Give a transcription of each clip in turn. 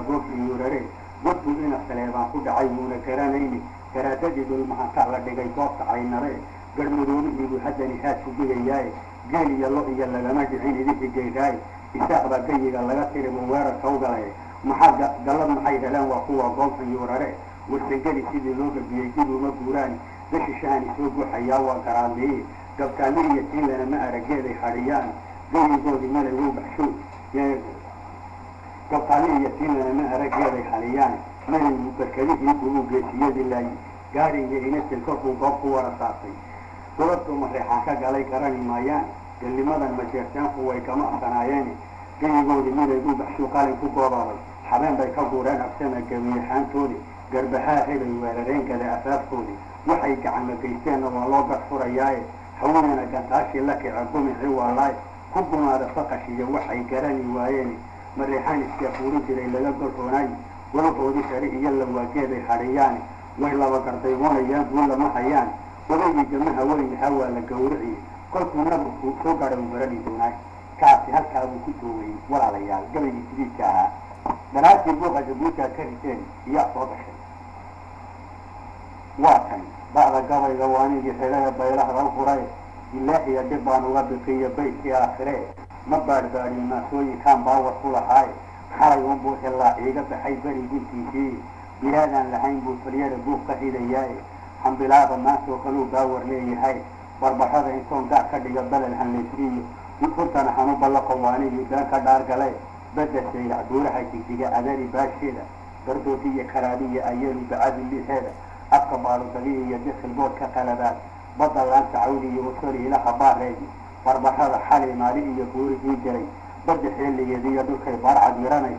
goob iyurare godku ina saleebaan ku dhacay wuuna garanayni garaadadii dhulmahantaa la dhigay goobta caynare garmadoobihiibu haddani haadku dhigayaaye geel iyo lo iyo lagama dhicin idinki geyraaye isaaq baa gayiga laga tiribu weerarka u galay maxaa gallad maxay heleen waa kuwa goobta yuurare warsageli sidii loo gabiyey dib uma guuraani dashishaani soo guuxayaa waa garaadliye gabtaali iyo tiilana ma arageeday hadhiyaan gayigoodii malay wow baxsho gabtaali iyo tiilana ma arageeday haliyaan malay barkadihii kugu geesiyadii laayi gaari iyo inasil korkuu goob ku wara saartay gobabtu mareexaan ka galay garani maayaan gallimadan majeertaanku way kama afsanaayeen gayigoodii malay uu baxsho qalin ku goobaaday habeen bay ka guureen absana gabiyahaantoodii garbahaa helay weerareen gada afaafkoodii waxay gacama geysteenna waa loo garfurayaaye haweenana gantaashii la kica gumicii waalaay ku gumaada faqashiyo waxay garani waayeen mareexaan iska fuuri jiray laga gorroonaayo walahoodii sare iyo lawaageeday hadhiyaane way laba gardaygoonayaan guul lama hayaan odaygii gamaha weynahaa waa la gawriciyey kolkuu naburku soo gaadha u garani doonaay kaasi halkaa buu ku joogayey walaalayaal gabaygii sidiidka ahaa daraastii buuqa jabuutaa ka riteen iyaa soo gashay waa kan ba'da gabayga waanigii xidhaha baylahda u furay ilaahiya dhib baan uga biqiyo baydkii aakhiree ma baadhbaadhin maasooyinkaan baawar ku lahaaye xalay unbuu xillaa iiga baxay beri guntiisii bilaadaan lahayn buu falyada buuq ka hidayaaye hambilaada maantoo kaluu baawar leeyahay barbarrada intoon gac ka dhiga belel hanlaysiiyo furtana hanu ballaqo waanigii been ka dhaargale badda saylac buuraha jigjiga adari baasheeda gardooti iyo karaabiya ayelu bacadi liheeda afka baaludaliya iyo dikhilbood ka qaladaad badda laanta cawli iyo usori ilaha baareedi barbarrada xali maali iyo buurigii jiray badda xeeligeediiyo dhulkay baarcad miranay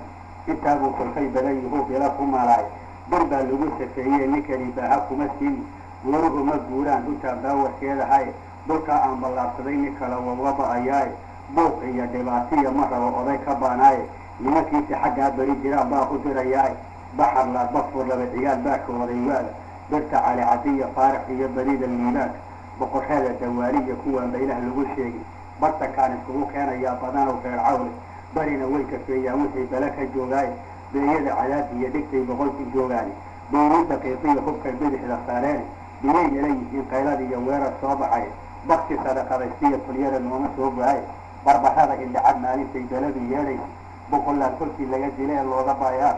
intaabuu kolkay badan yuhuu bila ku malaay bir baa lagu safeeyey ninkani baaha kuma siini buuruhu ma guuraan dhulkaa baawarkeedahay dhulkaa aan ballaarsaday nin kale wauga ba'ayaaye buuq iyo dhibaatiya ma rabo oday ka baanaaye nimankiisi xaggaa beri jiraan baa ku dirayaaye baxar laad bafur laba ciyaal baa ka waday waada birta cali cadiya faarax iyo barida liibaanka boqorrada dawaaliya kuwaan baylaha lagu sheegay bartankaan iskugu keenayaa badanow reer cawle barina way kafeeyaan wixii bale ka joogaaye beeyada cadaad iyo dhigtay boqolkii joogaani beynin daqiiqiya hubkay bidixda saareene biyay nala yihiin qaylad iyo weerar soo baxay bakti sadaqadaysiya tulyada nooma soo go-ay barbarrada indhacad maalintay beladu yeedhaysa boqolaal kolkii laga dila ee looga baayaa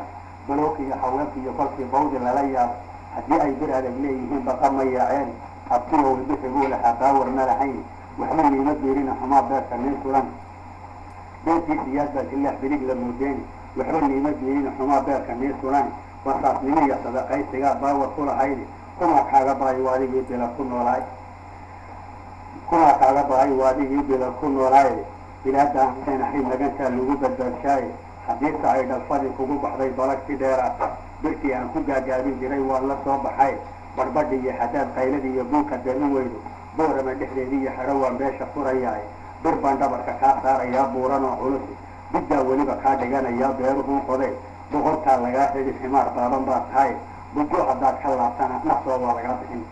balookiiyo haweenkiiyo kolkii bawdi lala yaabo haddii ay bir adag leeyihiin baqa ma yaaceen abtigow bixiguu lahaa baawarna lahayn waxba niima beerina xumaa beerka nin sulan beertii siyaad baa silaax bilig la muudeeni waxba niima beerina xumaa beerka nin sulan basaasnimo iyo sadaqaysigaa baawar ku lahaydi kumaa kaaga baayo waadigii bila ku noolaay kumaa kaaga baayo waadigii bila ku noolaaye bilaadaan leenahay magantaa lagu badbaadsaaye haddiise ay dhalfadii kugu baxday balagti dheeraata birtii aan ku gaagaabin jiray waan la soo baxay barbadhi iyo hadaad qayladi iyo buuka darin weydo boorama dhexdeedii iyo xero waan beesha furayaaye bir baan dhabarka kaa saarayaa buuran oo culusi biddaa weliba kaa dhiganayaa beeruhuu qodee boqortaa lagaa xidi ximaar baaban baa tahay bujo haddaad ka laabtana nafsoo waa lagaa bixin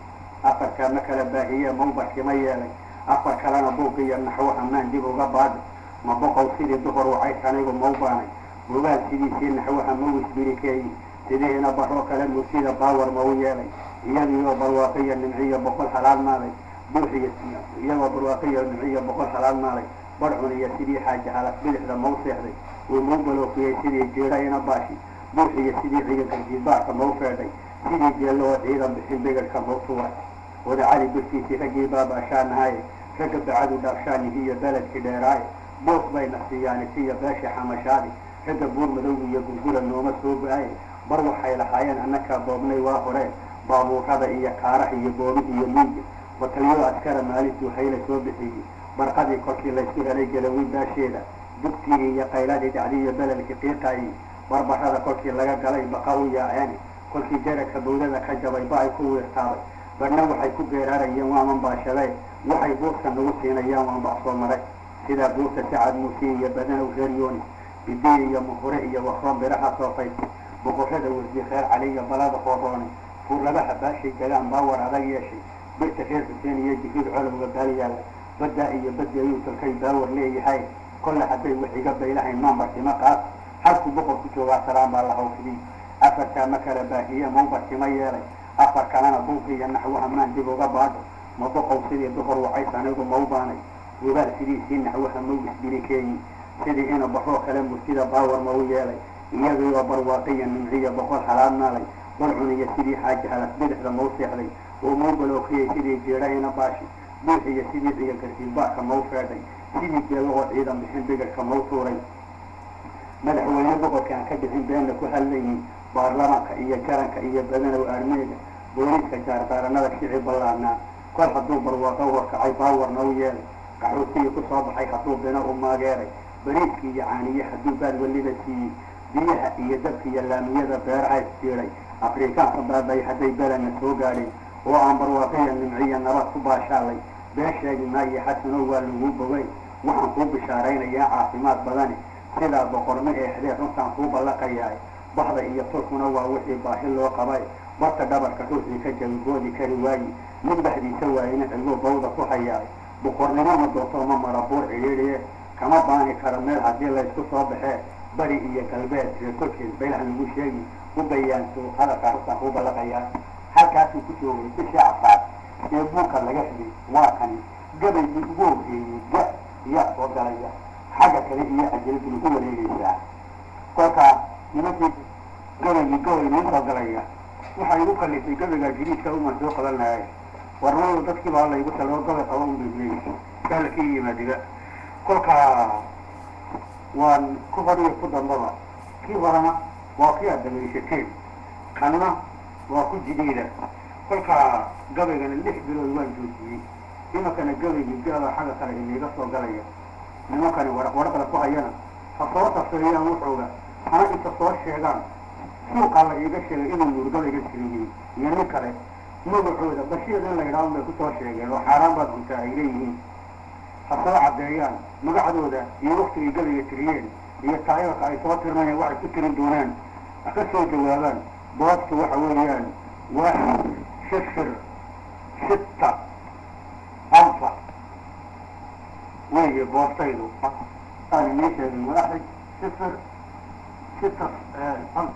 afarkaa ma kala baahiyee mawbarkima yeelay afar kalena buugga iyo naxwaha maan dib uga baadhi ma boqow sidii duhur wacay anigu mau baanay bugaal sidiisii naxwaha mau isbirikeeyi sidiina baroo kale mursida baawar mau yeelay iyagoo barwaaqiyo nimciyo boqol halaal maalay iyagoo barwaaqiyo nimciyo boqol halaal maalay barcun iyo sidii xaaja halas bidixda mau seexday uu mau balookiyey sidii jeedhayna baashi buuxiyo sidii ciidanka jiibaarka mau feedhay sidii jeello oo ciidan bixin begadhka mau tuuray wada cali birtiisii raggii baabaashaanahaye ragga bacadu dhaafshaanihi iyo beledkii dheeraaye boos bayna siiyaani siya beesha xamashaadi ragga buur madowga iyo gurgura nooma soo go-aye bar waxay lahaayeen annakaa boobnay waa hore baabuurrada iyo kaaraha iyo boobihi iyo liiga watalyo askara maalintuu hayla soo bixiyey barqadii kolkii laysu helay galawi baasheeda dugtigii iyo qayladii dhacdi iyo beledkii qiiqaayey barbarrada kolkii laga galay baqa u yaaceen kolkii jaragka bawdada ka jabay ba ay ku wiirtaaday badhna waxay ku geeraarayeen waaman baashaday waxay buurka nagu siinayaan waan baxsoo maray sidaa buurta sacad muusiye iyo badanow reer yooni bidiye iyo muhure iyo wakroon biraha soofaysay boqorrada wasdi kheer caliya balada hooroone fuurlabaha baashay gagaan baawar adag yeeshay birta reer xuseen iyo jihiir colowga baaliyaala baddaa iyo baddi ayuu talkay baawar leeyahay kolle hadday wax iga baylahayn maanbarkima qaad halku boqorku joogaa salaam baa la hawfidiyey afartaa ma kala baahiye maubartima yeelay afar kalena buuqi iyo naxwaha maan dib uga baadho ma boqow sidii boqor wacays anigu mau baanay gubaal sidiisii naxwaha mau isbirikeeyi sidii ina baxoo kale murtida baawar mau yeelay iyagoo barwaaqiya nimciya boqol halaad naalay bal cuniya sidii xaaji halas bidixda mau seexday oo mau balookiyey sidii jeedhahina baashi buuxiya sidii ciyo garsiilbaarka mau feedhay sidii geelahoo ciidan bixin bigirka mau tuuray madaxweyne boqorkaan ka bixin beenna ku hadlaynin baarlamaanka iyo garanka iyo badanow armeega booliiska jaardaaranada shici ballaarnaa kol hadduu barwaaqo warkacay baawarna u yeelay qaxootigii ku soo baxay hadduu bina u maageeray bariiskii iyo caaniye hadduu baad weliba siiyey biyaha iyo dabka iyo laamiyada beeraha isjiiday afrikaanka baabay hadday belena soo gaadheen oo aan barwaaqiya nimciya nabad ku baashaalay been sheegi maayo xasanow waa laguu bogay waxaan kuu bishaaraynayaa caafimaad badani sidaa boqorma eexdee runtaan kuu ballaqayaay baxda iyo tulkuna waa wixii baahi loo qabay barka dhabarka ruuxii ka jawigoodi kari waayi mid baxdiisa waayina cilmo bawda ku hayaay boqornimo ma doonto ma mara buur cidhiidhiye kama baani karo meel haddii laysku soo baxee bari iyo galbeed reer korkeed baylaha lagu sheegi u bayaanto hadalkaa runtaan kuu ballaqayaa halkaasuu ku joogay bishii afraad ee buurka laga xidhay waa kani gabaygii ugu horreeyey ga iyaa soo galaya xagga kale iyo cajaladu ku wareegaysaa kolkaa nimankii gabaygii gabay nii soo galaya waxaa igu kalifay gabaygaa jiriidka uman soo qaban lahay warnadu dadkii baa laygu taloo gabay qaba unbay sahla ka yimaadiga kolkaa waan ku horiyo ku dambaba kii horena waa kii aad dhamaysateen kanna waa ku jidhiida kolkaa gabaygana 6 bilood waan joojiyey nimankana gabaygii gaaba xagga kale iniiga soo galaya nimankani waraqda ku hayana ha soo tafeeyaan wuxuuga hana inta soo sheegaan suuqaa la iiga sheegay inuu nuurgabayga jiriyey iyo nin kale magacooda bashiir in la yidhaahdo bay ku soo sheegeen oo xaaraan baad cuntaa ay leeyihiin ha soo caddeeyaan magacdooda iyo waktigay gabayga tiriyeen iyo taayarka ay soo tirmayeen waxay ku tirin doonaan ha ka soo jawaabaan boodku waxa weeyaan 1 0 6 5 وهي بوستيدو أنا ليش الملاحق 0 6 5